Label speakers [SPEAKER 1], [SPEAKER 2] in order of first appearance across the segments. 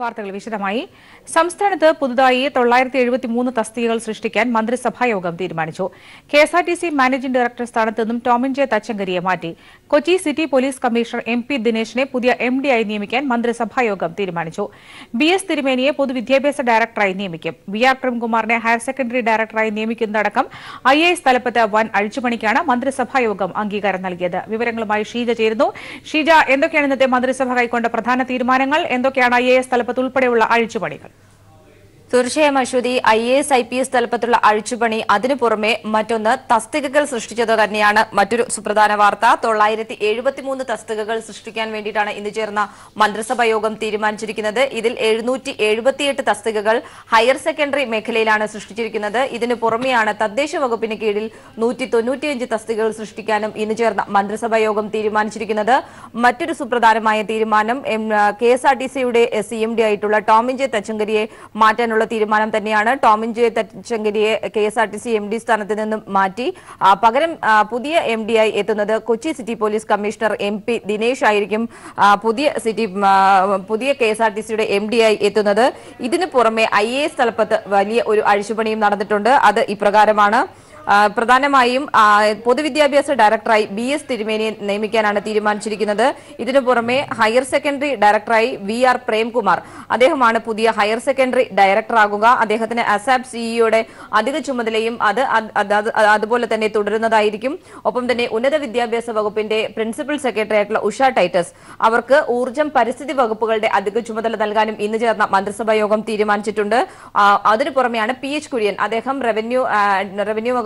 [SPEAKER 1] വാർത്തകൾ വിശദമായി. സംസ്ഥാനത്ത് പുതുതായി 973 തസ്തികകൾ സൃഷ്ടിക്കാൻ മന്ത്രിസഭാ യോഗം തീരുമാനിച്ചു. കെഎസ്ആർടിസി മാനേജിംഗ് ഡയറക്ടർ സ്ഥാനത്ത് നിന്നും ടോമിൻ ജെ തച്ചങ്കരിയെ മാറ്റി. Kochi city police commissioner MP ദിനേശിനെ പുതിയ MD ആയി നിയമിക്കാൻ മന്ത്രിസഭാ യോഗം തീരുമാനിച്ചു. BS തിരുമേനിയെ പൊതുവിദ്യാഭ്യാസ ഡയറക്ടറായി നിയമിക്കും. VR പ്രേംകുമാറിനെ ഹയർ സെക്കൻഡറി ഡയറക്ടറായി നിയമിക്കുന്നതടക്കം IAS തലപ്പത്ത് വൻ അഴിച്ചുപണിക്കാണ് മന്ത്രിസഭാ യോഗം അംഗീകാരം നൽകിയത്. വിവരങ്ങളുമായി ഷീജ ചേരുന്നു. ഷീജ, എന്തൊക്കെയാണ് ഇന്നത്തെ മന്ത്രിസഭ കൈക്കൊണ്ട പ്രധാന തീരുമാനങ്ങൾ? എന്തൊക്കെയാണ് IAS തലപ്പത്ത് ഉൾപ്പെടെയുള്ള അഴിച്ചുപണികൾ?
[SPEAKER 2] തീർച്ചയായും അശ്വതി, IAS IPS തലപ്പത്തുള്ള അഴിച്ചുപണി, അതിനു പുറമെ മറ്റൊന്ന് തസ്തികകൾ സൃഷ്ടിച്ചത് തന്നെയാണ് മറ്റൊരു സുപ്രധാന വാർത്ത. 973 തസ്തികകൾ സൃഷ്ടിക്കാൻ വേണ്ടിയിട്ടാണ് ഇന്ന് ചേർന്ന മന്ത്രിസഭാ യോഗം തീരുമാനിച്ചിരിക്കുന്നത്. ഇതിൽ 778 തസ്തികകൾ ഹയർ സെക്കൻഡറി മേഖലയിലാണ് സൃഷ്ടിച്ചിരിക്കുന്നത്. ഇതിനു പുറമെയാണ് തദ്ദേശ വകുപ്പിന് കീഴിൽ 195 തസ്തികകൾ സൃഷ്ടിക്കാനും ഇന്ന് ചേർന്ന മന്ത്രിസഭാ യോഗം തീരുമാനിച്ചിരിക്കുന്നത്. മറ്റൊരു സുപ്രധാനമായ തീരുമാനം KSRTCയുടെ CMD ആയിട്ടുള്ള ടോമിൻ ജെ തച്ചങ്കരിയെ മാറ്റാനുള്ള തീരുമാനം തന്നെയാണ്. ടോമിൻ ജെ തച്ചങ്കരിയെ KSRTC MD സ്ഥാനത്ത് നിന്നും മാറ്റി പകരം പുതിയ MD ആയി എത്തുന്നത് Kochi city police commissioner MP Dinesh ആയിരിക്കും പുതിയ KSRTCയുടെ MD ആയി എത്തുന്നത്. ഇതിനു പുറമെ IAS തലപ്പത്ത് വലിയ ഒരു അഴിച്ചുപണിയും നടന്നിട്ടുണ്ട്. അത് ഇപ്രകാരമാണ്. പ്രധാനമായും പൊതുവിദ്യാഭ്യാസ ഡയറക്ടറായി BS തിരുമേനിയെ നിയമിക്കാനാണ് തീരുമാനിച്ചിരിക്കുന്നത്. ഇതിനു പുറമെ ഹയർ സെക്കൻഡറി ഡയറക്ടറായി VR പ്രേംകുമാർ, അദ്ദേഹമാണ് പുതിയ ഹയർ സെക്കൻഡറി ഡയറക്ടറാകുക. അദ്ദേഹത്തിന് ASAP CEOയുടെ അധിക ചുമതലയും അതുപോലെ തന്നെ തുടരുന്നതായിരിക്കും. ഒപ്പം തന്നെ ഉന്നത വിദ്യാഭ്യാസ വകുപ്പിന്റെ പ്രിൻസിപ്പൽ സെക്രട്ടറി ആയിട്ടുള്ള ഉഷ ടൈറ്റസ്, അവർക്ക് ഊർജ്ജം പരിസ്ഥിതി വകുപ്പുകളുടെ അധിക ചുമതല നൽകാനും ഇന്ന് ചേർന്ന മന്ത്രിസഭാ യോഗം തീരുമാനിച്ചിട്ടുണ്ട്. അതിനു പുറമെയാണ് PH കുര്യൻ, അദ്ദേഹം റവന്യൂ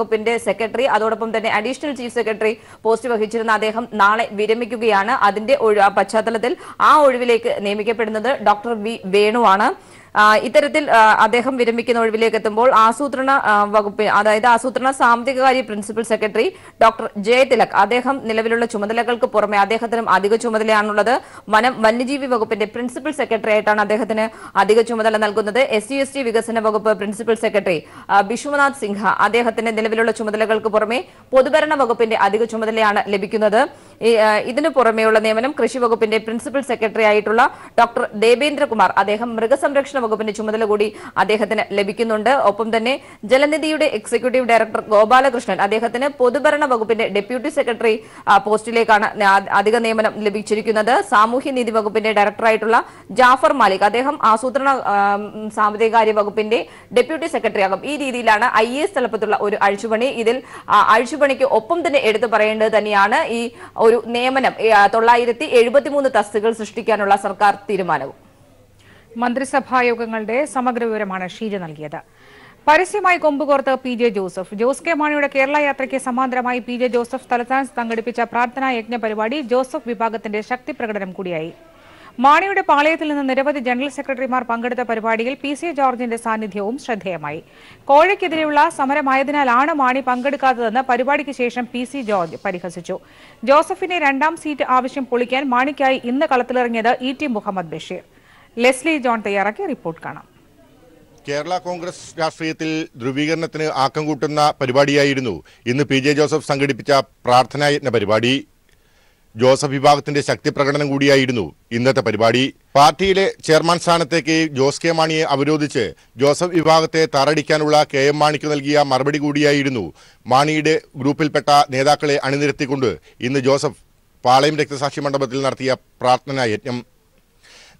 [SPEAKER 2] വകുപ്പിന്റെ സെക്രട്ടറി, അതോടൊപ്പം തന്നെ അഡീഷണൽ ചീഫ് സെക്രട്ടറി പോസ്റ്റ് വഹിച്ചിരുന്ന അദ്ദേഹം നാളെ വിരമിക്കുകയാണ്. അതിന്റെ പശ്ചാത്തലത്തിൽ ആ ഒഴിവിലേക്ക് നിയമിക്കപ്പെടുന്നത് ഡോക്ടർ V വേണുവാണ്. ഇത്തരത്തിൽ അദ്ദേഹം വിരമിക്കുന്ന ഒഴിവിലേക്ക് എത്തുമ്പോൾ ആസൂത്രണ വകുപ്പ്, അതായത് ആസൂത്രണ സാമ്പത്തികകാര്യ പ്രിൻസിപ്പൽ സെക്രട്ടറി ഡോക്ടർ ജയതിലക്, അദ്ദേഹം നിലവിലുള്ള ചുമതലകൾക്ക് പുറമെ അദ്ദേഹത്തിനും അധിക ചുമതലയാണുള്ളത്. വന്യജീവി വകുപ്പിന്റെ പ്രിൻസിപ്പൽ സെക്രട്ടറി ആയിട്ടാണ് അദ്ദേഹത്തിന് അധിക ചുമതല നൽകുന്നത്. SC/ST വികസന വകുപ്പ് പ്രിൻസിപ്പൽ സെക്രട്ടറി ബിശ്വനാഥ് സിൻഹ, അദ്ദേഹത്തിന്റെ നിലവിലുള്ള ചുമതലകൾക്ക് പുറമെ പൊതുഭരണ വകുപ്പിന്റെ അധിക ചുമതലയാണ് ലഭിക്കുന്നത്. ഇതിനു പുറമെയുള്ള നിയമനം കൃഷി വകുപ്പിന്റെ പ്രിൻസിപ്പൽ സെക്രട്ടറി ആയിട്ടുള്ള ഡോക്ടർ ദേവേന്ദ്രകുമാർ, അദ്ദേഹം മൃഗസംരക്ഷണ വകുപ്പിന്റെ ചുമതല കൂടി അദ്ദേഹത്തിന് ലഭിക്കുന്നുണ്ട്. ഒപ്പം തന്നെ ജലനിധിയുടെ എക്സിക്യൂട്ടീവ് ഡയറക്ടർ ഗോപാലകൃഷ്ണൻ, അദ്ദേഹത്തിന് പൊതുഭരണ വകുപ്പിന്റെ ഡെപ്യൂട്ടി സെക്രട്ടറി പോസ്റ്റിലേക്കാണ് അധിക നിയമനം ലഭിച്ചിരിക്കുന്നത്. സാമൂഹ്യനീതി വകുപ്പിന്റെ ഡയറക്ടറായിട്ടുള്ള ജാഫർ മാലിക്, അദ്ദേഹം ആസൂത്രണ സാമ്പത്തികകാര്യ വകുപ്പിന്റെ ഡെപ്യൂട്ടി സെക്രട്ടറി ആകും. ഈ രീതിയിലാണ് IAS തലപ്പത്തുള്ള ഒരു അഴിച്ചുപണി. ഇതിൽ അഴിച്ചുപണിക്ക് ഒപ്പം തന്നെ എടുത്തു പറയേണ്ടത് തന്നെയാണ് ഈ ഒരു നിയമനം, 973 തസ്തികകൾ സൃഷ്ടിക്കാനുള്ള സർക്കാർ തീരുമാനവും.
[SPEAKER 1] മന്ത്രിസഭാ യോഗങ്ങളുടെ സമഗ്ര വിവരമാണ് ഷീജ നൽകിയത്. പരസ്യമായി കൊമ്പുകോർത്ത് PJ ജോസഫ്. ജോസ് കെ മാണിയുടെ കേരള യാത്രയ്ക്ക് സമാന്തരമായി PJ ജോസഫ് തലസ്ഥാനത്ത് സംഘടിപ്പിച്ച പ്രാർത്ഥനാ യജ്ഞ പരിപാടി ജോസഫ് വിഭാഗത്തിന്റെ ശക്തി പ്രകടനം കൂടിയായി. മാണിയുടെ പാളയത്തിൽ നിന്ന് നിരവധി ജനറൽ സെക്രട്ടറിമാർ പങ്കെടുത്ത പരിപാടിയിൽ PC ജോർജിന്റെ സാന്നിധ്യവും ശ്രദ്ധേയമായി. കോഴയ്ക്കെതിരെയുള്ള സമരമായതിനാലാണ് മാണി പങ്കെടുക്കാത്തതെന്ന് പരിപാടിക്ക് ശേഷം PC ജോർജ് പരിഹസിച്ചു. ജോസഫിന്റെ 2ാം സീറ്റ് ആവശ്യം പൊളിക്കാൻ മാണിക്കായി ഇന്ന് കളത്തിലിറങ്ങിയത് ET Muhammad Basheer. Leslie John തയ്യാറാക്കിയ റിപ്പോർട്ട് കാണാം.
[SPEAKER 3] കേരള കോൺഗ്രസ് രാഷ്ട്രീയത്തിൽ ധ്രുവീകരണത്തിന് ആക്കം കൂട്ടുന്ന പരിപാടിയായിരുന്നു ഇന്ന് PJ ജോസഫ് സംഘടിപ്പിച്ച പ്രാർത്ഥനായജ്ഞ പരിപാടി. ജോസഫ് വിഭാഗത്തിന്റെ ശക്തി പ്രകടനം കൂടിയായിരുന്നു ഇന്നത്തെ പരിപാടി. പാർട്ടിയിലെ ചെയർമാൻ സ്ഥാനത്തേക്ക് ജോസ് കെ മാണിയെ അവരോധിച്ച് ജോസഫ് വിഭാഗത്തെ താറടിക്കാനുള്ള KM മാണിക്ക് നൽകിയ മറുപടി കൂടിയായിരുന്നു മാണിയുടെ ഗ്രൂപ്പിൽപ്പെട്ട നേതാക്കളെ അണിനിരത്തിക്കൊണ്ട് ഇന്ന് ജോസഫ് പാളയം രക്തസാക്ഷി മണ്ഡപത്തിൽ നടത്തിയ പ്രാർത്ഥനാ യജ്ഞം.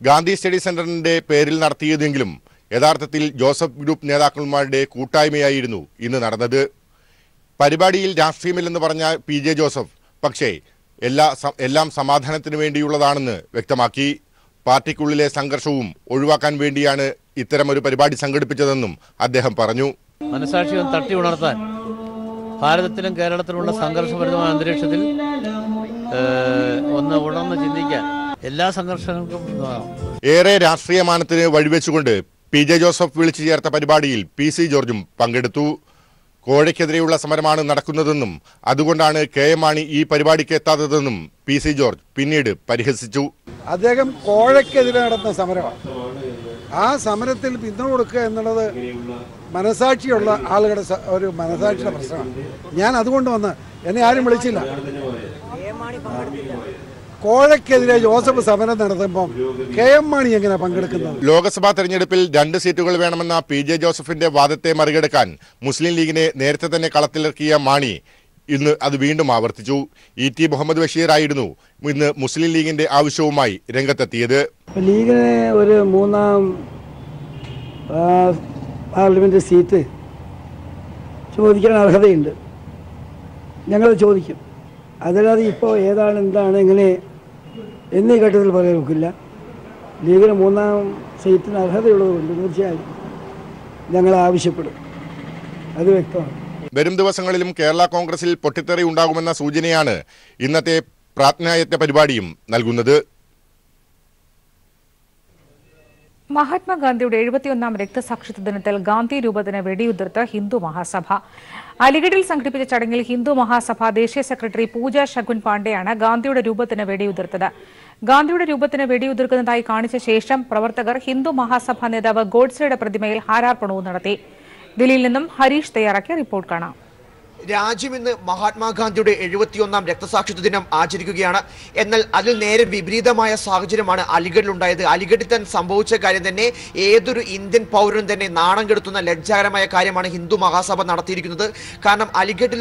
[SPEAKER 3] ഗാന്ധി സ്റ്റഡി സെന്ററിന്റെ പേരിൽ നടത്തിയതെങ്കിലും യഥാർത്ഥത്തിൽ ജോസഫ് ഗ്രൂപ്പ് നേതാക്കന്മാരുടെ കൂട്ടായ്മയായിരുന്നു ഇന്ന് നടന്നത്. പരിപാടിയിൽ രാഷ്ട്രീയമില്ലെന്ന് പറഞ്ഞ PJ ജോസഫ് പക്ഷേ എല്ലാം സമാധാനത്തിന് വേണ്ടിയുള്ളതാണെന്ന് വ്യക്തമാക്കി. പാർട്ടിക്കുള്ളിലെ സംഘർഷവും ഒഴിവാക്കാൻ വേണ്ടിയാണ് ഇത്തരമൊരു പരിപാടി സംഘടിപ്പിച്ചതെന്നും അദ്ദേഹം പറഞ്ഞു.
[SPEAKER 4] മനസാക്ഷി തട്ടി ഉണർത്താൻ ഭാരതത്തിലും കേരളത്തിലുമുള്ള സംഘർഷപരിതമായ അന്തരീക്ഷത്തിൽ ഒന്ന് ഉണർന്ന് ചിന്തിക്കാൻ എല്ലാ സംഘർഷങ്ങൾക്കും
[SPEAKER 3] ഏറെ രാഷ്ട്രീയമാനത്തിന് വഴിവെച്ചുകൊണ്ട് PJ ജോസഫ് വിളിച്ചു ചേർത്ത പരിപാടിയിൽ PC ജോർജും പങ്കെടുത്തു. കോഴയ്ക്കെതിരെയുള്ള സമരമാണ് നടക്കുന്നതെന്നും അതുകൊണ്ടാണ് KM മാണി ഈ പരിപാടിക്ക് എത്താത്തതെന്നും PC ജോർജ് പിന്നീട് പരിഹസിച്ചു.
[SPEAKER 5] അദ്ദേഹം കോഴയ്ക്കെതിരെ നടന്ന സമരമാണ്. ആ സമരത്തിൽ പിന്തുണ കൊടുക്കുക എന്നുള്ളത് മനസാക്ഷിയുള്ള ആളുകളുടെ ഒരു മനസാക്ഷിയുടെ പ്രശ്നമാണ്. ഞാൻ അതുകൊണ്ട് വന്ന് എന്നെ ആരും വിളിച്ചില്ല. കോഴയ്ക്കെതിരെ ജോസഫ് സമരം നടത്തുമ്പോൾ KM മാണി എങ്ങനെ പങ്കെടുക്കുന്നത്?
[SPEAKER 3] ലോക്സഭാ തെരഞ്ഞെടുപ്പിൽ 2 സീറ്റുകൾ വേണമെന്ന PJ ജോസഫിന്റെ വാദത്തെ മറികടക്കാൻ മുസ്ലിം ലീഗിനെ നേരത്തെ തന്നെ കളത്തിലിറക്കിയ മാണി ഇന്ന് അത് വീണ്ടും ആവർത്തിച്ചു. ET മുഹമ്മദ് ബഷീർ ആയിരുന്നു ഇന്ന് മുസ്ലിം ലീഗിന്റെ ആവശ്യവുമായി രംഗത്തെത്തിയത്.
[SPEAKER 6] ലീഗിന് ഒരു 3ാം പാർലമെന്റ് സീറ്റ് ചോദിക്കാൻ അർഹതയുണ്ട്. ഞങ്ങൾ ചോദിക്കും. അതല്ലാതെ ഇപ്പോൾ ഏതാണ് എന്താണ് എങ്ങനെ എന്നീ ഘട്ടത്തിൽ പറയാൻ നോക്കില്ല. ലീഗിന് 3ാം സീറ്റിന് അർഹതയുള്ളതുകൊണ്ട് തീർച്ചയായും ഞങ്ങൾ ആവശ്യപ്പെടും. അത് വ്യക്തമാണ്.
[SPEAKER 3] വരും ദിവസങ്ങളിലും കേരള കോൺഗ്രസിൽ പൊട്ടിത്തെറി ഉണ്ടാകുമെന്ന സൂചനയാണ് ഇന്നത്തെ പ്രാർത്ഥനായജ്ഞ പരിപാടിയും നൽകുന്നത്.
[SPEAKER 1] മഹാത്മാഗാന്ധിയുടെ 71ാം രക്തസാക്ഷിത്വ ദിനത്തിൽ ഗാന്ധി രൂപത്തിന് വെടിയുതിർത്ത് ഹിന്ദു മഹാസഭ. അലിഗഡിൽ സംഘടിപ്പിച്ച ചടങ്ങിൽ ഹിന്ദു മഹാസഭ ദേശീയ സെക്രട്ടറി പൂജ ശകുൻ പാണ്ഡെയാണ് ഗാന്ധിയുടെ രൂപത്തിന് വെടിയുതിർത്തത്. ഗാന്ധിയുടെ രൂപത്തിന് വെടിയുതിർക്കുന്നതായി കാണിച്ച ശേഷം പ്രവർത്തകർ ഹിന്ദു മഹാസഭ നേതാവ് ഗോഡ്സെയുടെ പ്രതിമയിൽ ഹാരാർപ്പണവും നടത്തി. ദില്ലിയിൽ നിന്നും ഹരീഷ് തയ്യാറാക്കിയ റിപ്പോർട്ട് കാണാം.
[SPEAKER 7] രാജ്യം ഇന്ന് മഹാത്മാഗാന്ധിയുടെ 71ാം രക്തസാക്ഷിത്വ ദിനം ആചരിക്കുകയാണ്. എന്നാൽ അതിൽ നേരെ വിപരീതമായ സാഹചര്യമാണ് അലിഗഡിലുണ്ടായത്. അലിഗഡിൽ തന്നെ സംഭവിച്ച കാര്യം തന്നെ ഏതൊരു ഇന്ത്യൻ പൗരനും തന്നെ നാണം കെടുത്തുന്ന ലജ്ജാകരമായ കാര്യമാണ് ഹിന്ദു മഹാസഭ നടത്തിയിരിക്കുന്നത്. കാരണം അലിഗഡിൽ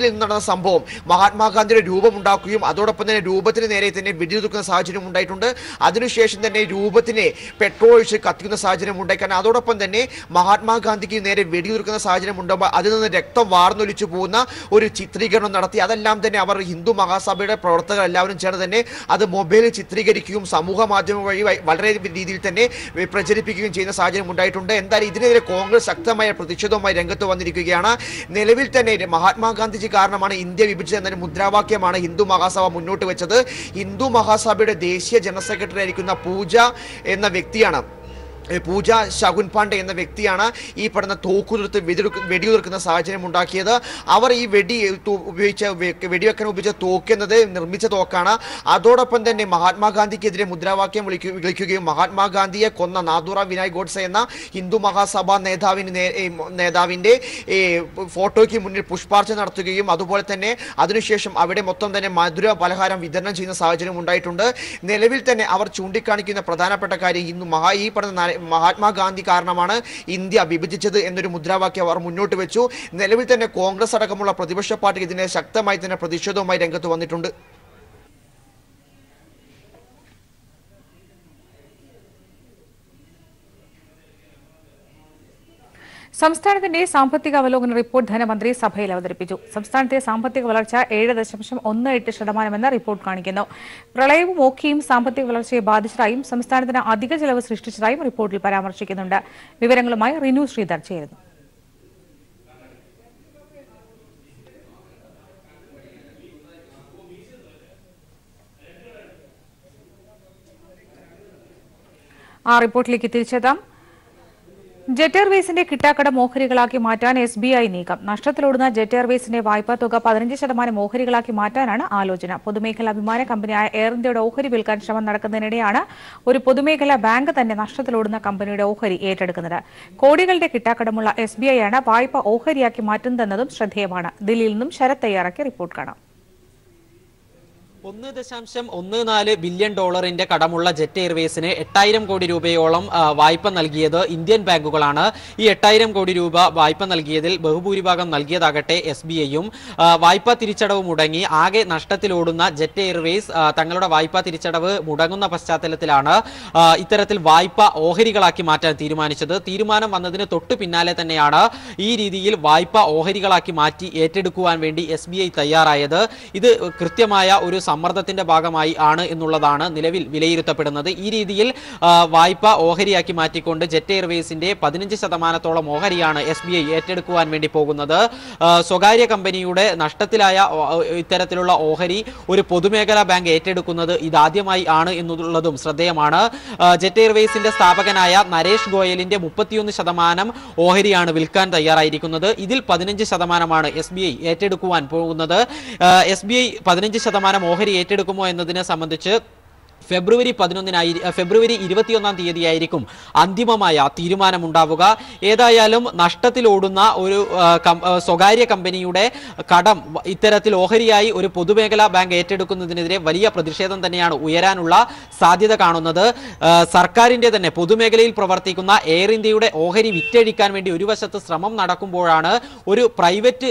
[SPEAKER 7] നിന്ന് നടന്ന സംഭവം മഹാത്മാഗാന്ധിയുടെ രൂപം ഉണ്ടാക്കുകയും അതോടൊപ്പം തന്നെ രൂപത്തിന് നേരെ തന്നെ വെടിയുതിർക്കുന്ന സാഹചര്യം ഉണ്ടായിട്ടുണ്ട്. അതിനുശേഷം തന്നെ രൂപത്തിനെ പെട്രോൾ ഒഴിച്ച് കത്തിക്കുന്ന സാഹചര്യം ഉണ്ടായി. കാരണം അതോടൊപ്പം തന്നെ മഹാത്മാഗാന്ധിക്ക് നേരെ വെടിയുതിർക്കുന്ന സാഹചര്യം ഉണ്ടാകുമ്പോൾ അതിൽ നിന്ന് രക്തം വാർന്നൊലിച്ചു പോകുന്ന ഒരു ചിത്രീകരണം നടത്തി. അതെല്ലാം തന്നെ അവർ ഹിന്ദു മഹാസഭയുടെ പ്രവർത്തകർ എല്ലാവരും ചേർന്ന് തന്നെ അത് മൊബൈലിൽ ചിത്രീകരിക്കുകയും സമൂഹ മാധ്യമം വഴി വളരെ രീതിയിൽ തന്നെ പ്രചരിപ്പിക്കുകയും ചെയ്യുന്ന സാഹചര്യം ഉണ്ടായിട്ടുണ്ട്. എന്തായാലും ഇതിനെതിരെ കോൺഗ്രസ് ശക്തമായ പ്രതിഷേധവുമായി രംഗത്ത് വന്നിരിക്കുകയാണ്. നിലവിൽ തന്നെ മഹാത്മാഗാന്ധിജി കാരണമാണ് ഇന്ത്യ വിഭജിച്ചത് എന്നൊരു മുദ്രാവാക്യമാണ് ഹിന്ദു മഹാസഭ മുന്നോട്ട് വെച്ചത്. ഹിന്ദു മഹാസഭയുടെ ദേശീയ ജനറൽ സെക്രട്ടറി ആയിരിക്കുന്ന പൂജ ശകുൻ പാണ്ഡെ എന്ന വ്യക്തിയാണ് ഈ പറഞ്ഞ തോക്കുതിർത്ത് വെടിയുതിർക്കുന്ന സാഹചര്യം ഉണ്ടാക്കിയത്. അവർ ഈ വെടിവെക്കാൻ ഉപയോഗിച്ച തോക്ക് എന്നത് നിർമ്മിച്ച തോക്കാണ്. അതോടൊപ്പം തന്നെ മഹാത്മാഗാന്ധിക്കെതിരെ മുദ്രാവാക്യം വിളിക്കുകയും മഹാത്മാഗാന്ധിയെ കൊന്ന നാഥുറാം വിനായ് ഗോഡ്സെ എന്ന ഹിന്ദു മഹാസഭ നേതാവിന്റെ ഫോട്ടോയ്ക്ക് മുന്നിൽ പുഷ്പാർച്ചന നടത്തുകയും അതുപോലെ തന്നെ അതിനുശേഷം അവിടെ മൊത്തം തന്നെ മധുര പലഹാരം വിതരണം ചെയ്യുന്ന സാഹചര്യം ഉണ്ടായിട്ടുണ്ട്. നിലവിൽ തന്നെ അവർ ചൂണ്ടിക്കാണിക്കുന്ന പ്രധാനപ്പെട്ട കാര്യം ഈ പറഞ്ഞ മഹാത്മാഗാന്ധി കാരണമാണ് ഇന്ത്യ വിഭജിച്ചത് എന്നൊരു മുദ്രാവാക്യം അവർ മുന്നോട്ട് വെച്ചു. നിലവിൽ തന്നെ കോൺഗ്രസ് അടക്കമുള്ള പ്രതിപക്ഷ പാർട്ടി ഇതിനെ ശക്തമായി തന്നെ പ്രതിഷേധവുമായി രംഗത്ത് വന്നിട്ടുണ്ട്.
[SPEAKER 1] സംസ്ഥാനത്തിന്റെ സാമ്പത്തിക അവലോകന റിപ്പോർട്ട് ധനമന്ത്രി സഭയിൽ അവതരിപ്പിച്ചു. സംസ്ഥാനത്തെ സാമ്പത്തിക വളർച്ച 7.18% റിപ്പോർട്ട് കാണിക്കുന്നു. പ്രളയവും ഓഖിയും സാമ്പത്തിക വളർച്ചയെ ബാധിച്ചതായും സംസ്ഥാനത്തിന് അധിക ചെലവ് സൃഷ്ടിച്ചതായും റിപ്പോർട്ടിൽ പരാമർശിക്കുന്നുണ്ട്. വിവരങ്ങളുമായി റിനു ശ്രീധർ ചേരുന്നു. ആ റിപ്പോർട്ടിലേക്ക് തിരിച്ചെത്താം. ജെറ്റ് എയർവേസിന്റെ കിട്ടാക്കടം ഓഹരികളാക്കി മാറ്റാൻ SBI നീക്കം. നഷ്ടത്തിലോടുന്ന ജെറ്റ് എയർവേസിന്റെ വായ്പാ തുക 15% ഓഹരികളാക്കി മാറ്റാനാണ് ആലോചന. പൊതുമേഖലാ വിമാന കമ്പനിയായ എയർ ഇന്ത്യയുടെ ഓഹരി വിൽക്കാൻ ശ്രമം നടക്കുന്നതിനിടെയാണ് ഒരു പൊതുമേഖലാ ബാങ്ക് തന്നെ നഷ്ടത്തിലോടുന്ന കമ്പനിയുടെ ഓഹരി ഏറ്റെടുക്കുന്നത്. കോടികളുടെ കിട്ടാക്കടമുള്ള SBI ആണ് വായ്പ ഓഹരിയാക്കി മാറ്റുന്നതെന്നതും ശ്രദ്ധേയമാണ്. ദില്ലിയിൽ നിന്നും ശരത് തയ്യാറാക്കിയ റിപ്പോർട്ട് കാണാം.
[SPEAKER 8] $1.14 ബില്യൺ കടമുള്ള ജെറ്റ് എയർവേസിന് 8000 കോടി രൂപയോളം വായ്പ നൽകിയത് ഇന്ത്യൻ ബാങ്കുകളാണ്. ഈ 8000 കോടി രൂപ വായ്പ നൽകിയതിൽ ബഹുഭൂരിഭാഗം നൽകിയതാകട്ടെ SBIയും. വായ്പാ തിരിച്ചടവ് മുടങ്ങി ആകെ നഷ്ടത്തിലോടുന്ന ജെറ്റ് എയർവേസ് തങ്ങളുടെ വായ്പാ തിരിച്ചടവ് മുടങ്ങുന്ന പശ്ചാത്തലത്തിലാണ് ഇത്തരത്തിൽ വായ്പ ഓഹരികളാക്കി മാറ്റാൻ തീരുമാനിച്ചത്. തീരുമാനം വന്നതിന് തൊട്ടു പിന്നാലെ തന്നെയാണ് ഈ രീതിയിൽ വായ്പ ഓഹരികളാക്കി മാറ്റി ഏറ്റെടുക്കുവാൻ വേണ്ടി SBI തയ്യാറായത്. ഇത് കൃത്യമായ ഒരു സമ്മർദ്ദത്തിന്റെ ഭാഗമായി ആണ് എന്നുള്ളതാണ് നിലവിൽ വിലയിരുത്തപ്പെടുന്നത്. ഈ രീതിയിൽ വായ്പ ഓഹരിയാക്കി മാറ്റിക്കൊണ്ട് ജെറ്റ് എയർവേസിന്റെ 15% ഓഹരിയാണ് SBI ഏറ്റെടുക്കുവാൻ വേണ്ടി പോകുന്നത്. സ്വകാര്യ കമ്പനിയുടെ നഷ്ടത്തിലായ ഇത്തരത്തിലുള്ള ഓഹരി ഒരു പൊതുമേഖലാ ബാങ്ക് ഏറ്റെടുക്കുന്നത് ഇതാദ്യമായി ആണ് എന്നുള്ളതും ശ്രദ്ധേയമാണ്. ജെറ്റ് എയർവേസിന്റെ സ്ഥാപകനായ നരേഷ് ഗോയലിന്റെ 31% ഓഹരിയാണ് വിൽക്കാൻ തയ്യാറായിരിക്കുന്നത്. ഇതിൽ 15% SBI ഏറ്റെടുക്കുവാൻ പോകുന്നത്. SBI 15% ഓഹരി ഏറ്റെടുക്കുമോ എന്നതിനെ സംബന്ധിച്ച് ഫെബ്രുവരി 21 തീയതിയായിരിക്കും അന്തിമമായ തീരുമാനമുണ്ടാവുക. ഏതായാലും നഷ്ടത്തിലോടുന്ന ഒരു സ്വകാര്യ കമ്പനിയുടെ കടം ഇത്തരത്തിൽ ഓഹരിയായി ഒരു പൊതുമേഖലാ ബാങ്ക് ഏറ്റെടുക്കുന്നതിനെതിരെ വലിയ പ്രതിഷേധം തന്നെയാണ് ഉയരാനുള്ള സാധ്യത കാണുന്നത്. സർക്കാരിന്റെ തന്നെ പൊതുമേഖലയിൽ പ്രവർത്തിക്കുന്ന എയർ ഇന്ത്യയുടെ ഓഹരി വിറ്റഴിക്കാൻ വേണ്ടി ഒരു വശത്ത് ശ്രമം നടക്കുമ്പോഴാണ് ഒരു പ്രൈവറ്റ്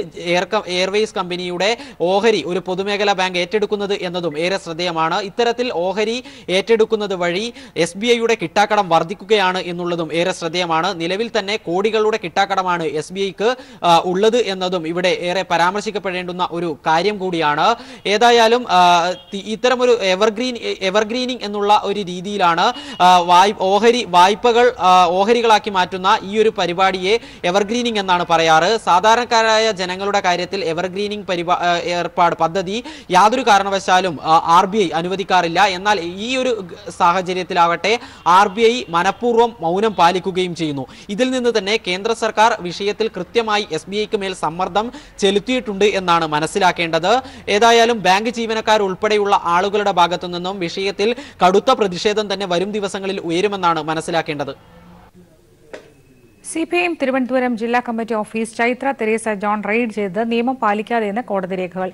[SPEAKER 8] എയർവേസ് കമ്പനിയുടെ ഓഹരി ഒരു പൊതുമേഖലാ ബാങ്ക് ഏറ്റെടുക്കുന്നത് എന്നതും ഏറെ ശ്രദ്ധേയമാണ്. ഇത്തരത്തിൽ ഓഹരി ഏറ്റെടുക്കുന്നത് വഴി SBIയുടെ കിട്ടാക്കടം വർദ്ധിക്കുകയാണ് എന്നുള്ളതും ഏറെ ശ്രദ്ധേയമാണ്. നിലവിൽ തന്നെ കോടികളുടെ കിട്ടാക്കടമാണ് SBIക്ക് ഉള്ളത് എന്നതും ഇവിടെ ഏറെ പരാമർശിക്കപ്പെടേണ്ടുന്ന ഒരു കാര്യം കൂടിയാണ്. ഏതായാലും ഇത്തരമൊരു എവർഗ്രീനിങ് എന്നുള്ള ഒരു രീതിയിലാണ് ഓഹരികളാക്കി മാറ്റുന്ന ഈ ഒരു പരിപാടിയെ എവർഗ്രീനിങ് എന്നാണ് പറയാറ്. സാധാരണക്കാരായ ജനങ്ങളുടെ കാര്യത്തിൽ എവർഗ്രീനിങ് പദ്ധതി യാതൊരു കാരണവശാലും RBI അനുവദിക്കാറില്ല. എന്നാൽ ഈ ഒരു സാഹചര്യത്തിലാവട്ടെ RBI മനഃപൂർവ്വം മൗനം പാലിക്കുകയും ചെയ്യുന്നു. ഇതിൽ നിന്ന് തന്നെ കേന്ദ്ര സർക്കാർ വിഷയത്തിൽ കൃത്യമായി SBIക്ക് മേൽ സമ്മർദ്ദം ചെലുത്തിയിട്ടുണ്ട് എന്നാണ് മനസ്സിലാക്കേണ്ടത്. ഏതായാലും ബാങ്ക് ജീവനക്കാർ ഉൾപ്പെടെയുള്ള ആളുകളുടെ ഭാഗത്തു നിന്നും വിഷയത്തിൽ കടുത്ത പ്രതിഷേധം തന്നെ വരും ദിവസങ്ങളിൽ ഉയരുമെന്നാണ് മനസ്സിലാക്കേണ്ടത്.
[SPEAKER 1] CPIM തിരുവനന്തപുരം ജില്ലാ committee office Chaithra Teresa John raid ചെയ്തത് നിയമം പാലിക്കാതെയെന്ന് കോടതി രേഖകൾ.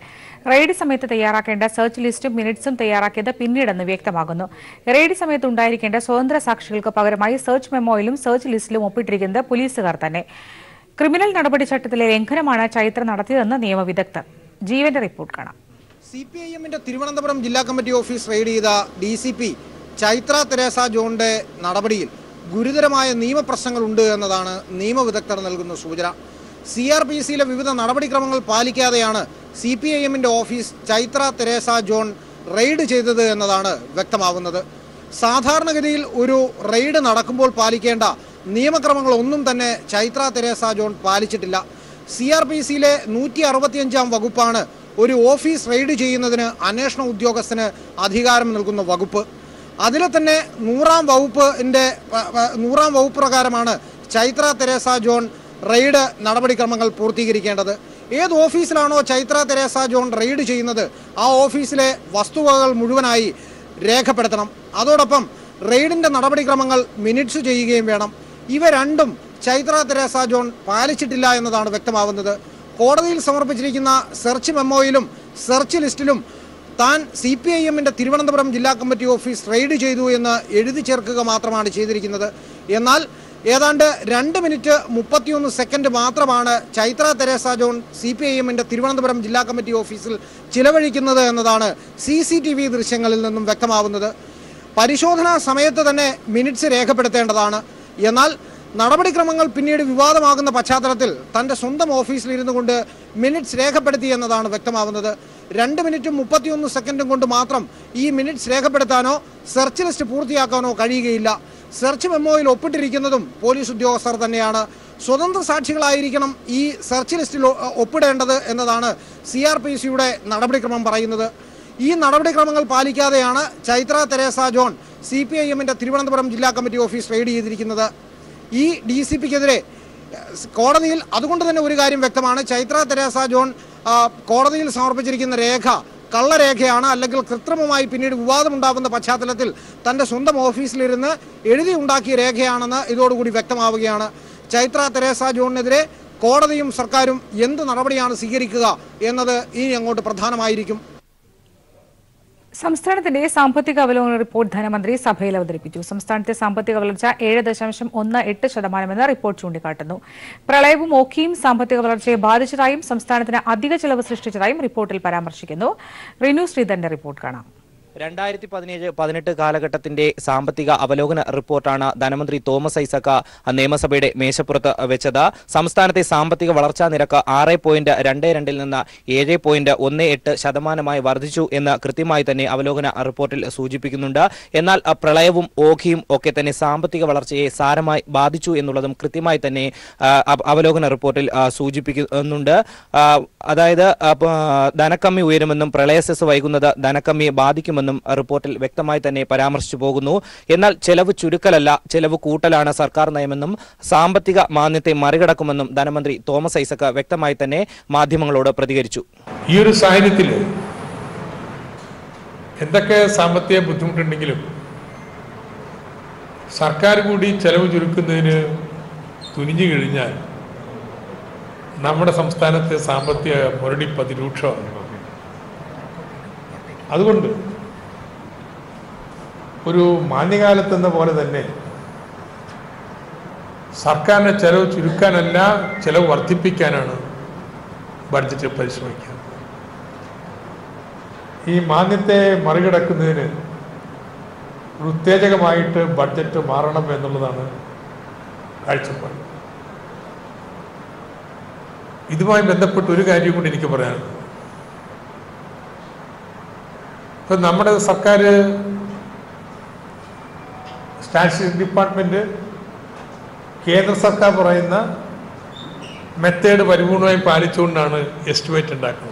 [SPEAKER 1] റെയ്ഡ് സമയത്ത് തയ്യാറാക്കേണ്ട സെർച്ച് ലിസ്റ്റും മിനിറ്റ്സും തയ്യാറാക്കിയത് പിന്നീടെന്ന് വ്യക്തമാകുന്നു. റെയ്ഡ് സമയത്ത് ഉണ്ടായിരിക്കേണ്ട സ്വതന്ത്ര സാക്ഷികൾക്ക് പകരമായി സെർച്ച് മെമ്മോയിലും സെർച്ച് ലിസ്റ്റിലും ഒപ്പിട്ടിരിക്കുന്നത് പോലീസുകാർ തന്നെ. ക്രിമിനൽ നടപടി ചട്ടത്തിലെ ലംഘനമാണ് ചൈത്ര നടത്തിയതെന്ന് നിയമവിദഗ്ധർ. ജീവന്റെ റിപ്പോർട്ട് കാണാം.
[SPEAKER 9] CPIMന്റെ തിരുവനന്തപുരം ജില്ലാ കമ്മിറ്റി ഓഫീസ് റെയ്ഡ് ചെയ്ത DCP ചൈത്ര തെരേസ ജോണിന്റെ നടപടിയിൽ ഗുരുതരമായ നിയമപ്രശ്നങ്ങളുണ്ട് എന്നതാണ് നിയമവിദഗ്ധർ നൽകുന്ന സൂചന. CRPCയിലെ വിവിധ നടപടിക്രമങ്ങൾ പാലിക്കാതെയാണ് CPIMന്റെ office Chaithra Teresa John raid ചെയ്തത് എന്നതാണ് വ്യക്തമാകുന്നത്. സാധാരണഗതിയിൽ ഒരു റെയ്ഡ് നടക്കുമ്പോൾ പാലിക്കേണ്ട നിയമക്രമങ്ങളൊന്നും തന്നെ ചൈത്ര തെരേസ ജോൺ പാലിച്ചിട്ടില്ല. CRPCയിലെ 165-ാം വകുപ്പാണ് ഒരു ഓഫീസ് റെയ്ഡ് ചെയ്യുന്നതിന് അന്വേഷണ ഉദ്യോഗസ്ഥന് അധികാരം നൽകുന്ന വകുപ്പ്. അതിലെ തന്നെ 100-ാം വകുപ്പ് പ്രകാരമാണ് ചൈത്ര തെരേസ ജോൺ റെയ്ഡ് നടപടിക്രമങ്ങൾ പൂർത്തീകരിക്കേണ്ടത്. ഏത് ഓഫീസിലാണോ ചൈത്ര തെരേസ ജോൺ റെയ്ഡ് ചെയ്യുന്നത് ആ ഓഫീസിലെ വസ്തുവകകൾ മുഴുവനായി രേഖപ്പെടുത്തണം. അതോടൊപ്പം റെയ്ഡിന്റെ നടപടിക്രമങ്ങൾ മിനിറ്റ്സ് ചെയ്യുകയും വേണം. ഇവ രണ്ടും ചൈത്ര തെരേസ ജോൺ പാലിച്ചിട്ടില്ല എന്നതാണ് വ്യക്തമാവുന്നത്. കോടതിയിൽ സമർപ്പിച്ചിരിക്കുന്ന സെർച്ച് മെമ്മോയിലും സെർച്ച് ലിസ്റ്റിലും താൻ CPIMന്റെ തിരുവനന്തപുരം ജില്ലാ കമ്മിറ്റി ഓഫീസ് റെയ്ഡ് ചെയ്തു എന്ന് എഴുതി ചേർക്കുക മാത്രമാണ് ചെയ്തിരിക്കുന്നത്. എന്നാൽ ഏതാണ്ട് 2 മിനിറ്റ് 31 സെക്കൻഡ് മാത്രമാണ് ചൈത്ര തെരേസ ജോൺ CPIMന്റെ തിരുവനന്തപുരം ജില്ലാ കമ്മിറ്റി ഓഫീസിൽ ചിലവഴിക്കുന്നത് എന്നതാണ് CCTV ദൃശ്യങ്ങളിൽ നിന്നും വ്യക്തമാവുന്നത്. പരിശോധനാ സമയത്ത് തന്നെ മിനിറ്റ്സ് രേഖപ്പെടുത്തേണ്ടതാണ്. എന്നാൽ നടപടിക്രമങ്ങൾ പിന്നീട് വിവാദമാകുന്ന പശ്ചാത്തലത്തിൽ തൻ്റെ സ്വന്തം ഓഫീസിലിരുന്നു കൊണ്ട് മിനിറ്റ്സ് രേഖപ്പെടുത്തി എന്നതാണ് വ്യക്തമാവുന്നത്. 2 മിനിറ്റും 31 സെക്കൻഡും കൊണ്ട് മാത്രം ഈ മിനിറ്റ്സ് രേഖപ്പെടുത്താനോ സെർച്ച് ലിസ്റ്റ് പൂർത്തിയാക്കാനോ കഴിയുകയില്ല. സെർച്ച് മെമ്മോയിൽ ഒപ്പിട്ടിരിക്കുന്നതും പോലീസ് ഉദ്യോഗസ്ഥർ തന്നെയാണ്. സ്വതന്ത്ര സാക്ഷികളായിരിക്കണം ഈ സെർച്ച് ലിസ്റ്റിൽ ഒപ്പിടേണ്ടത് എന്നതാണ് CRPCയുടെ നടപടിക്രമം പറയുന്നത്. ഈ നടപടിക്രമങ്ങൾ പാലിക്കാതെയാണ് ചൈത്ര തെരേസ ജോൺ CPIMന്റെ തിരുവനന്തപുരം ജില്ലാ കമ്മിറ്റി ഓഫീസ് റെയ്ഡ് ചെയ്തിരിക്കുന്നത്. ഈ DCPക്കെതിരെ കോടതിയിൽ അതുകൊണ്ട് തന്നെ ഒരു കാര്യം വ്യക്തമാണ്. ചൈത്ര തെരേസ ജോൺ കോടതിയിൽ സമർപ്പിച്ചിരിക്കുന്ന രേഖ കള്ളരേഖയാണ്, അല്ലെങ്കിൽ കൃത്രിമമായി പിന്നീട് വിവാദമുണ്ടാകുന്ന പശ്ചാത്തലത്തിൽ തൻ്റെ സ്വന്തം ഓഫീസിലിരുന്ന് എഴുതി ഉണ്ടാക്കിയ രേഖയാണെന്ന് ഇതോടുകൂടി വ്യക്തമാവുകയാണ്. ചൈത്ര തെരേസ ജോണിനെതിരെ കോടതിയും സർക്കാരും എന്ത് നടപടിയാണ് സ്വീകരിക്കുക എന്നത് ഇനി അങ്ങോട്ട് പ്രധാനമായിരിക്കും.
[SPEAKER 1] സംസ്ഥാനത്തിന്റെ സാമ്പത്തിക അവലോകന റിപ്പോർട്ട് ധനമന്ത്രി സഭയിൽ അവതരിപ്പിച്ചു. സംസ്ഥാനത്തെ സാമ്പത്തിക വളർച്ച 7.18% റിപ്പോർട്ട് ചൂണ്ടിക്കാട്ടുന്നു. പ്രളയവും ഓഖിയും സാമ്പത്തിക വളർച്ചയെ ബാധിച്ചതായും സംസ്ഥാനത്തിന് അധിക ചെലവ് സൃഷ്ടിച്ചതായും റിപ്പോർട്ടിൽ പരാമർശിക്കുന്നു. റിനു ശ്രീധരന്റെ റിപ്പോർട്ട് കാണാം.
[SPEAKER 10] 2017-18 കാലഘട്ടത്തിന്റെ സാമ്പത്തിക അവലോകന റിപ്പോർട്ടാണ് ധനമന്ത്രി തോമസ് ഐസക് നിയമസഭയുടെ മേശപ്പുറത്ത് വെച്ചത്. സംസ്ഥാനത്തെ സാമ്പത്തിക വളർച്ചാ നിരക്ക് 6.22 നിന്ന് 7.18% വർദ്ധിച്ചു എന്ന് കൃത്യമായി തന്നെ അവലോകന റിപ്പോർട്ടിൽ സൂചിപ്പിക്കുന്നുണ്ട്. എന്നാൽ പ്രളയവും ഓഖിയും ഒക്കെ തന്നെ സാമ്പത്തിക വളർച്ചയെ സാരമായി ബാധിച്ചു എന്നുള്ളതും കൃത്യമായി തന്നെ അവലോകന റിപ്പോർട്ടിൽ സൂചിപ്പിക്കുന്നുണ്ട്. അതായത് ധനക്കമ്മി ഉയരുമെന്നും പ്രളയ സെസ് വൈകുന്നത് ധനക്കമ്മിയെ ബാധിക്കുമെന്നും റിപ്പോർട്ടിൽ വ്യക്തമായി തന്നെ പരാമർശിച്ചു പോകുന്നു. എന്നാൽ ചെലവ് ചുരുക്കലല്ല, ചെലവ് കൂട്ടലാണ് സർക്കാർ നയമെന്നും സാമ്പത്തിക മാന്ദ്യത്തെ മറികടക്കുമെന്നും ധനമന്ത്രി തോമസ് ഐസക് വ്യക്തമായി തന്നെ മാധ്യമങ്ങളോട് പ്രതികരിച്ചു.
[SPEAKER 11] ഈ ഒരു സാഹചര്യത്തിൽ എന്തൊക്കെ സാമ്പത്തിക ബുദ്ധിമുട്ടുണ്ടെങ്കിലും സർക്കാർ കൂടി ചെലവ് ചുരുക്കുന്നതിന് തുനിഞ്ഞു കഴിഞ്ഞാൽ നമ്മുടെ സംസ്ഥാനത്തെ സാമ്പത്തിക മുരടി അതിരൂക്ഷമാണ്. അതുകൊണ്ട് ഒരു മാന്യകാലത്തെന്ന പോലെ തന്നെ സർക്കാരിൻ്റെ ചെലവ് ചുരുക്കാനല്ല, ചെലവ് വർദ്ധിപ്പിക്കാനാണ് ബഡ്ജറ്റ് പരിശ്രമിക്കുക. ഈ മാന്യത്തെ മറികടക്കുന്നതിന് ഒരു ഉത്തേജകമായിട്ട് ബഡ്ജറ്റ് മാറണം എന്നുള്ളതാണ് കാഴ്ചപ്പാട്. ഇതുമായി ബന്ധപ്പെട്ട് ഒരു കാര്യം കൂടി എനിക്ക് പറയാനുള്ളത്. ഇപ്പം നമ്മുടെ സർക്കാർ സ്റ്റാറ്റിസ്റ്റിക്സ് ഡിപ്പാർട്ട്മെൻറ്റ് കേന്ദ്ര സർക്കാർ പറയുന്ന മെത്തേഡ് പരിപൂർണമായി പാലിച്ചുകൊണ്ടാണ് എസ്റ്റിമേറ്റ് ഉണ്ടാക്കുന്നത്.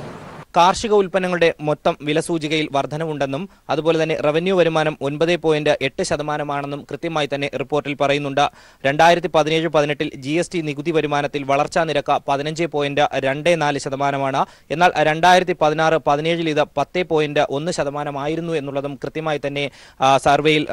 [SPEAKER 10] കാർഷിക ഉൽപ്പന്നങ്ങളുടെ മൊത്തം വില സൂചികയിൽ വർധനവുണ്ടെന്നും അതുപോലെ തന്നെ റവന്യൂ വരുമാനം 9.8% കൃത്യമായി തന്നെ റിപ്പോർട്ടിൽ പറയുന്നുണ്ട്. 2017-18 GST നികുതി വരുമാനത്തിൽ വളർച്ചാ നിരക്ക് 15.24%. എന്നാൽ 2016-17 ഇത് 10.1% ആയിരുന്നു എന്നുള്ളതും കൃത്യമായി തന്നെ സർവേയിൽ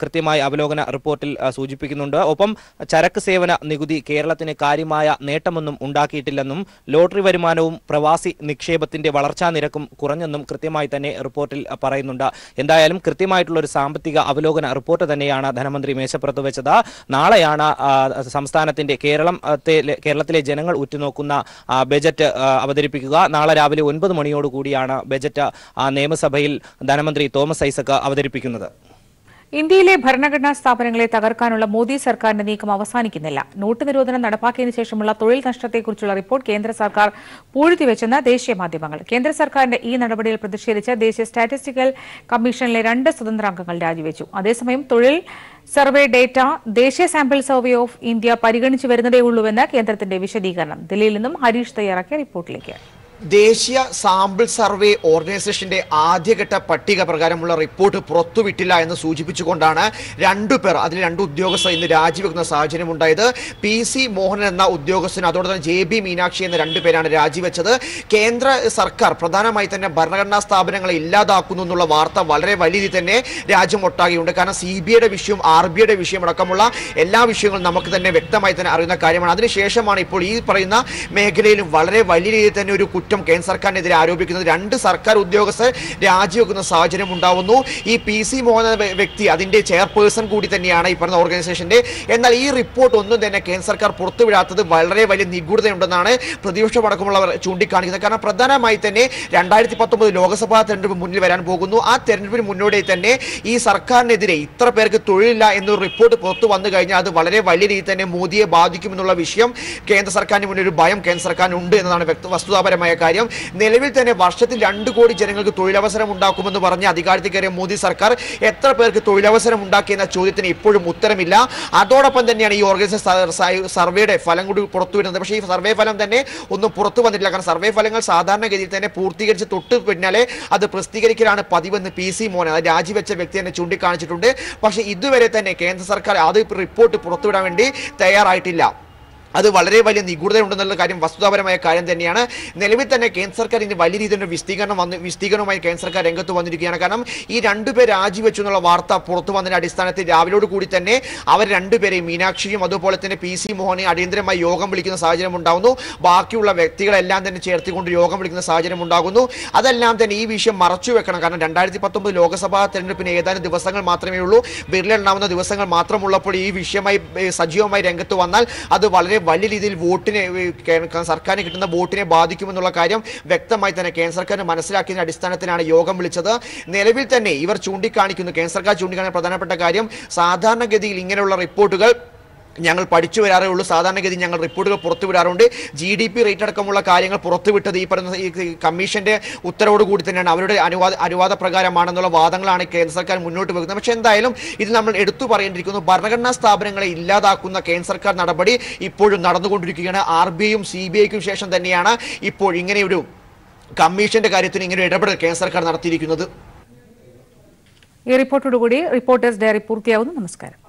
[SPEAKER 10] കൃത്യമായി അവലോകന റിപ്പോർട്ടിൽ സൂചിപ്പിക്കുന്നുണ്ട്. ഒപ്പം ചരക്ക് സേവന നികുതി കേരളത്തിന് കാര്യമായ നേട്ടമൊന്നും ഉണ്ടാക്കിയിട്ടില്ലെന്നും ലോട്ടറി വരുമാനവും പ്രവാസി നിക്ഷേപത്തിന്റെ വളർച്ചാ നിരക്കും കുറഞ്ഞെന്നും കൃത്യമായി തന്നെ റിപ്പോർട്ടിൽ പറയുന്നുണ്ട്. എന്തായാലും കൃത്യമായിട്ടുള്ള ഒരു സാമ്പത്തിക അവലോകന റിപ്പോർട്ട് തന്നെയാണ് ധനമന്ത്രി മേശപ്പുറത്ത് വെച്ചത്. നാളെയാണ് സംസ്ഥാനത്തിന്റെ കേരളത്തിലെ ജനങ്ങൾ ഉറ്റുനോക്കുന്ന ബജറ്റ് അവതരിപ്പിക്കുക. നാളെ രാവിലെ 9 മണിയോടുകൂടിയാണ് ബജറ്റ് നിയമസഭയിൽ ധനമന്ത്രി തോമസ് ഐസക് അവതരിപ്പിക്കുന്നത്.
[SPEAKER 1] ഇന്ത്യയിലെ ഭരണഘടനാ സ്ഥാപനങ്ങളെ തകർക്കാനുള്ള മോദി സർക്കാരിന്റെ നീക്കം അവസാനിക്കുന്നില്ല. നോട്ട് നിരോധനം നടപ്പാക്കിയതിനു ശേഷമുള്ള തൊഴിൽ നഷ്ടത്തെക്കുറിച്ചുള്ള റിപ്പോർട്ട് കേന്ദ്ര സർക്കാർ പൂഴ്ത്തിവെച്ചെന്ന് ദേശീയ മാധ്യമങ്ങൾ. കേന്ദ്ര സർക്കാരിന്റെ ഈ നടപടിയിൽ പ്രതിഷേധിച്ച് ദേശീയ സ്റ്റാറ്റിസ്റ്റിക്കൽ കമ്മീഷനിലെ 2 സ്വതന്ത്ര അംഗങ്ങൾ രാജിവെച്ചു. അതേസമയം തൊഴിൽ സർവേ ഡേറ്റ ദേശീയ സാമ്പിൾ സർവേ ഓഫ് ഇന്ത്യ പരിഗണിച്ചു വരുന്നതേയുള്ളൂവെന്ന് കേന്ദ്രത്തിന്റെ വിശദീകരണം. ദില്ലിയിൽ നിന്നും ഹരീഷ് തയ്യാറാക്കിയ റിപ്പോർട്ടിലേക്ക്.
[SPEAKER 7] ദേശീയ സാമ്പിൾ സർവേ ഓർഗനൈസേഷന്റെ ആദ്യഘട്ട പട്ടിക പ്രകാരമുള്ള റിപ്പോർട്ട് പുറത്തുവിട്ടില്ല എന്ന് സൂചിപ്പിച്ചുകൊണ്ടാണ് 2 പേർ, അതിൽ 2 ഉദ്യോഗസ്ഥർ ഇന്ന് രാജിവെക്കുന്ന സാഹചര്യം ഉണ്ടായത്. PC മോഹനൻ എന്ന ഉദ്യോഗസ്ഥനും അതോടൊപ്പം തന്നെ JB മീനാക്ഷി എന്ന 2 പേരാണ് രാജിവെച്ചത്. കേന്ദ്ര സർക്കാർ പ്രധാനമായി തന്നെ ഭരണഘടനാ സ്ഥാപനങ്ങളെ ഇല്ലാതാക്കുന്നു എന്നുള്ള വാർത്ത വളരെ വലിയ രീതിയിൽ തന്നെ രാജ്യമൊട്ടാകെയുണ്ട്. കാരണം CBIയുടെ വിഷയം, RBIയുടെ വിഷയം അടക്കമുള്ള എല്ലാ വിഷയങ്ങളും നമുക്ക് തന്നെ വ്യക്തമായി തന്നെ അറിയുന്ന കാര്യമാണ്. അതിനുശേഷമാണ് ഇപ്പോൾ ഈ പറയുന്ന മേഖലയിലും വളരെ വലിയ രീതിയിൽ തന്നെ ഒരു കുറ്റം കേന്ദ്ര സർക്കാരിനെതിരെ ആരോപിക്കുന്നത്. 2 സർക്കാർ ഉദ്യോഗസ്ഥർ രാജിവെക്കുന്ന സാഹചര്യം ഉണ്ടാവുന്നു. ഈ PC മോഹൻ എന്ന വ്യക്തി അതിന്റെ ചെയർപേഴ്സൺ കൂടി തന്നെയാണ് ഈ പറഞ്ഞ ഓർഗനൈസേഷന്റെ. എന്നാൽ ഈ റിപ്പോർട്ട് ഒന്നും തന്നെ കേന്ദ്ര സർക്കാർ പുറത്തുവിടാത്തത് വളരെ വലിയ നിഗൂഢതയുണ്ടെന്നാണ് പ്രതിപക്ഷമടക്കമുള്ളവർ ചൂണ്ടിക്കാണിക്കുന്നത്. കാരണം പ്രധാനമായി തന്നെ 2019 ലോക്സഭാ തെരഞ്ഞെടുപ്പ് മുന്നിൽ വരാൻ പോകുന്നു. ആ തെരഞ്ഞെടുപ്പിന് മുന്നോടി തന്നെ ഈ സർക്കാരിനെതിരെ ഇത്ര പേർക്ക് തൊഴിലില്ല എന്നൊരു റിപ്പോർട്ട് പുറത്തു വന്നു കഴിഞ്ഞാൽ അത് വളരെ വലിയ രീതിയിൽ തന്നെ മോദിയെ ബാധിക്കുമെന്നുള്ള വിഷയം കേന്ദ്ര സർക്കാരിന് മുന്നിൽ ഒരു ഭയം കേന്ദ്ര സർക്കാരിനുണ്ട് എന്നതാണ് വസ്തുതാപരമായ കാര്യം. നിലവിൽ തന്നെ വർഷത്തിൽ 2 കോടി ജനങ്ങൾക്ക് തൊഴിലവസരം ഉണ്ടാക്കുമെന്ന് പറഞ്ഞ് അധികാരത്തിൽ കയറിയ മോദി സർക്കാർ എത്ര പേർക്ക് തൊഴിലവസരം ഉണ്ടാക്കിയെന്ന ചോദ്യത്തിന് ഇപ്പോഴും ഉത്തരമില്ല. അതോടൊപ്പം തന്നെയാണ് ഈ ഓർഗനൈസേഷൻ സർവേയുടെ ഫലം കൂടി പുറത്തുവരുന്നത്. പക്ഷേ ഈ സർവേ ഫലം തന്നെ ഒന്നും പുറത്തു വന്നിട്ടില്ല. കാരണം സർവേ ഫലങ്ങൾ സാധാരണഗതിയിൽ തന്നെ പൂർത്തീകരിച്ച് തൊട്ട് പിന്നാലെ അത് പ്രസിദ്ധീകരിക്കലാണ് പതിവെന്ന് PC മോഹൻ, അത് രാജിവെച്ച വ്യക്തി തന്നെ ചൂണ്ടിക്കാണിച്ചിട്ടുണ്ട്. പക്ഷേ ഇതുവരെ തന്നെ കേന്ദ്ര സർക്കാർ അത് റിപ്പോർട്ട് പുറത്തുവിടാൻ വേണ്ടി തയ്യാറായിട്ടില്ല. അത് വളരെ വലിയ നിഗൂഢതയുണ്ടെന്നുള്ള കാര്യം വസ്തുതാപരമായ കാര്യം തന്നെയാണ്. നിലവിൽ തന്നെ കേന്ദ്ര സർക്കാർ ഇനി വലിയ രീതിയിലുള്ള വിശദീകരണവുമായി കേന്ദ്ര സർക്കാർ രംഗത്ത് വന്നിരിക്കുകയാണ്. കാരണം ഈ 2 പേർ രാജിവെച്ചു എന്നുള്ള വാർത്ത പുറത്തു വന്നതിന്റെ അടിസ്ഥാനത്തിൽ രാവിലോട് കൂടി തന്നെ അവർ 2 പേരെയും മീനാക്ഷിയും അതുപോലെ തന്നെ PC മോഹനെയും അടിയന്തരമായി യോഗം വിളിക്കുന്ന സാഹചര്യം ഉണ്ടാകുന്നു. ബാക്കിയുള്ള വ്യക്തികളെല്ലാം തന്നെ ചേർത്തിക്കൊണ്ട് യോഗം വിളിക്കുന്ന സാഹചര്യം ഉണ്ടാകുന്നു. അതെല്ലാം തന്നെ ഈ വിഷയം മറച്ചു വെക്കണം. കാരണം 2019 ലോക്സഭാ തെരഞ്ഞെടുപ്പിന് ഏതാനും ദിവസങ്ങൾ മാത്രമേ ഉള്ളൂ. വിരലുണ്ടാവുന്ന ദിവസങ്ങൾ മാത്രമുള്ളപ്പോൾ ഈ വിഷയമായി സജീവമായി രംഗത്ത് വന്നാൽ അത് വളരെ വലിയ രീതിയിൽ വോട്ടിനെ സർക്കാരിന് കിട്ടുന്ന വോട്ടിനെ ബാധിക്കുമെന്നുള്ള കാര്യം വ്യക്തമായി തന്നെ കേന്ദ്ര സർക്കാർ മനസ്സിലാക്കിയതിന്റെ അടിസ്ഥാനത്തിലാണ് യോഗം വിളിച്ചത്. നിലവിൽ തന്നെ ഇവർ ചൂണ്ടിക്കാണിക്കുന്നു, കേന്ദ്ര സർക്കാർ ചൂണ്ടിക്കാണിക്കുന്ന പ്രധാനപ്പെട്ട കാര്യം സാധാരണഗതിയിൽ ഇങ്ങനെയുള്ള റിപ്പോർട്ടുകൾ ഞങ്ങൾ പഠിച്ചു വരാറേ ഉള്ളൂ. സാധാരണഗതി ഞങ്ങൾ റിപ്പോർട്ടുകൾ പുറത്തുവിടാറുണ്ട്. GDP റേറ്റ് അടക്കമുള്ള കാര്യങ്ങൾ പുറത്തുവിട്ടത് ഈ പറയുന്ന ഈ കമ്മീഷന്റെ ഉത്തരവോട് കൂടി തന്നെയാണ്, അവരുടെ അനുവാദ പ്രകാരമാണെന്നുള്ള വാദങ്ങളാണ് കേന്ദ്ര സർക്കാർ മുന്നോട്ട് വെക്കുന്നത്. പക്ഷേ എന്തായാലും ഇത് നമ്മൾ എടുത്തു പറയേണ്ടിയിരിക്കുന്നു. ഭരണഘടനാ സ്ഥാപനങ്ങളെ ഇല്ലാതാക്കുന്ന കേന്ദ്ര സർക്കാർ നടപടി ഇപ്പോഴും നടന്നുകൊണ്ടിരിക്കുകയാണ്. RBIയും CBIക്കും ശേഷം തന്നെയാണ് ഇപ്പോൾ ഇങ്ങനെയൊരു കമ്മീഷന്റെ കാര്യത്തിന് ഇങ്ങനെ ഇടപെടൽ കേന്ദ്ര സർക്കാർ നടത്തിയിരിക്കുന്നത്.
[SPEAKER 1] ഈ റിപ്പോർട്ടോടുകൂടി റിപ്പോർട്ടേഴ്സ് ഡയറി പൂർത്തിയാവുന്നു. നമസ്കാരം.